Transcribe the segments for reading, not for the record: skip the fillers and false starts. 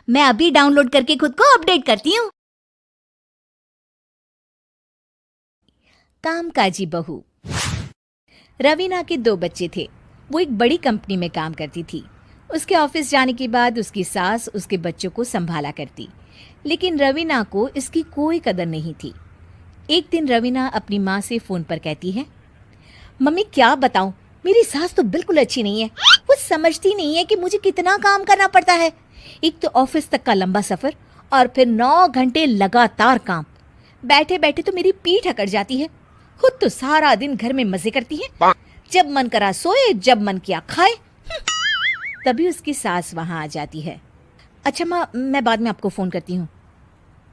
मैं अभी डाउनलोड करके खुद को अपडेट करती हूँ। कामकाजी बहू। रवीना के 2 बच्चे थे। वो एक बड़ी कंपनी में काम करती थी। उसके ऑफिस जाने के बाद उसकी सास उसके बच्चों को संभाला करती, लेकिन रवीना को इसकी कोई कदर नहीं थी। एक दिन रवीना अपनी माँ से फोन पर कहती है, मम्मी क्या बताऊं, मेरी सास तो बिल्कुल अच्छी नहीं है। वो समझती नहीं है कि मुझे कितना काम करना पड़ता है। एक तो ऑफिस तक का लंबा सफर और फिर 9 घंटे लगातार काम। बैठे बैठे तो मेरी पीठ अकड़ जाती है। खुद तो सारा दिन घर में मजे करती है, जब मन करा सोए, जब मन किया खाए। तभी उसकी सास वहां आ जाती है। अच्छा माँ, मैं बाद में आपको फोन करती हूँ।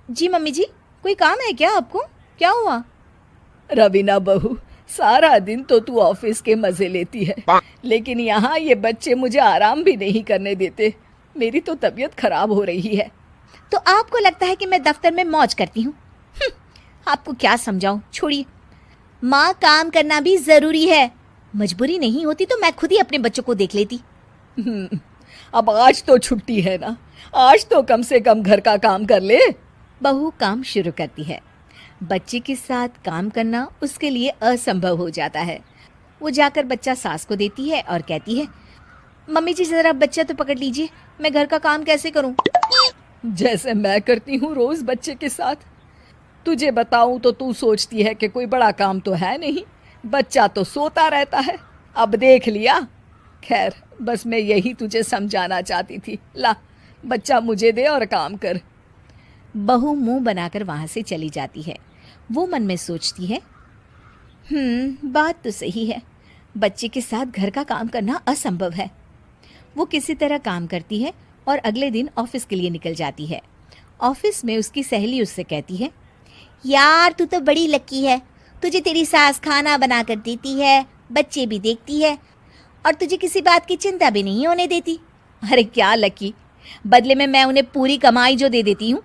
जी मम्मी जी, कोई काम है क्या आपको? क्या हुआ? रवीना बहू, सारा दिन तो तू ऑफिस के मजे लेती है, लेकिन यहाँ ये बच्चे मुझे आराम भी नहीं करने देते। मेरी तो तबीयत खराब हो रही है। तो आपको लगता है कि मैं दफ्तर में मौज करती हूँ? आपको क्या समझाऊं, छोड़िए। माँ, काम करना भी जरूरी है। मजबूरी नहीं होती तो मैं खुद ही अपने बच्चों को देख लेती। अब आज तो छुट्टी है ना, आज तो कम से कम घर का काम कर ले। बहू काम शुरू करती है। बच्चे के साथ काम करना उसके लिए असंभव हो जाता है। वो जाकर बच्चा सास को देती है और कहती है, मम्मी जी जरा बच्चा तो पकड़ लीजिए, मैं घर का काम कैसे करूं? जैसे मैं करती हूँ रोज बच्चे के साथ। तुझे बताऊं तो तू सोचती है कि कोई बड़ा काम तो है नहीं, बच्चा तो सोता रहता है। अब देख लिया। खैर, बस मैं यही तुझे समझाना चाहती थी। ला, बच्चा मुझे दे और काम कर। बहू मुंह बनाकर वहां से चली जाती है। वो मन में सोचती है, बात तो सही है, बच्चे के साथ घर का काम करना असंभव है। वो किसी तरह काम करती है और अगले दिन ऑफिस के लिए निकल जाती है। ऑफिस में उसकी सहेली उससे कहती है, यार तू तो बड़ी लकी है, तुझे तेरी सास खाना बना कर देती है, बच्चे भी देखती है और तुझे किसी बात की चिंता भी नहीं होने देती। अरे क्या लकी, बदले में मैं उन्हें पूरी कमाई जो दे देती हूँ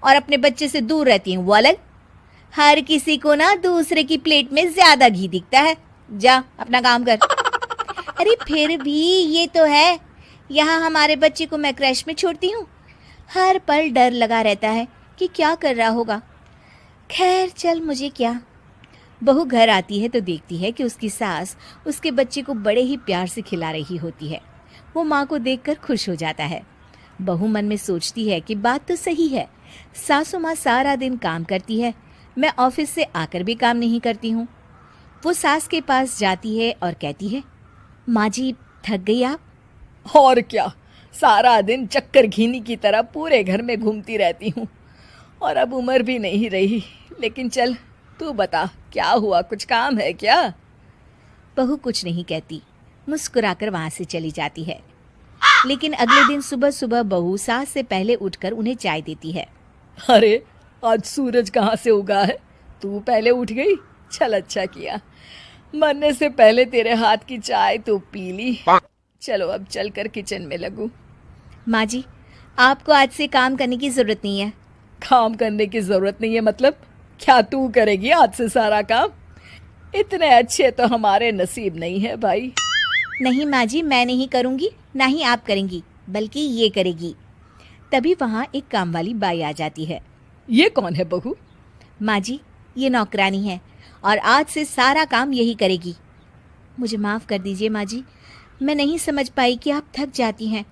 और अपने बच्चे से दूर रहती हूँ वो अलग। हर किसी को ना दूसरे की प्लेट में ज्यादा घी दिखता है। जा अपना काम कर। अरे फिर भी ये तो है, यहाँ हमारे बच्चे को मैं क्रैश में छोड़ती हूँ, हर पल डर लगा रहता है कि क्या कर रहा होगा। खैर चल, मुझे क्या। बहू घर आती है तो देखती है कि उसकी सास उसके बच्चे को बड़े ही प्यार से खिला रही होती है। वो माँ को देखकर खुश हो जाता है। बहू मन में सोचती है कि बात तो सही है, सासू माँ सारा दिन काम करती है, मैं ऑफिस से आकर भी काम नहीं करती हूँ। वो सास के पास जाती है और कहती है, माँ जी थक गई आप? और क्या, सारा दिन चक्कर घीनी की तरह पूरे घर में घूमती रहती हूँ और अब उम्र भी नहीं रही। लेकिन चल तू बता, क्या हुआ, कुछ काम है क्या? बहू कुछ नहीं कहती, मुस्कुराकर वहां से चली जाती है। लेकिन अगले दिन सुबह सुबह बहू सास से पहले उठकर उन्हें चाय देती है। अरे, आज सूरज कहाँ से उगा है? तू पहले उठ गई? चल अच्छा किया, मरने से पहले तेरे हाथ की चाय तो पी ली। चलो अब चलकर किचन में लगूं। माँ जी, आपको आज से काम करने की जरूरत नहीं है। काम करने की जरूरत नहीं है मतलब? क्या तू करेगी आज से सारा काम? इतने अच्छे तो हमारे नसीब नहीं है भाई। नहीं माँ जी, मैं नहीं करूँगी, ना ही आप करेंगी, बल्कि ये करेगी। तभी वहाँ एक काम वाली बाई आ जाती है। ये कौन है बहू? माँ जी, ये नौकरानी है और आज से सारा काम यही करेगी। मुझे माफ़ कर दीजिए माँ जी, मैं नहीं समझ पाई कि आप थक जाती हैं।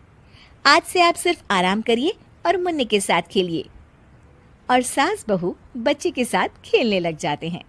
आज से आप सिर्फ आराम करिए और मुन्ने के साथ खेलिए। और सास बहू बच्चे के साथ खेलने लग जाते हैं।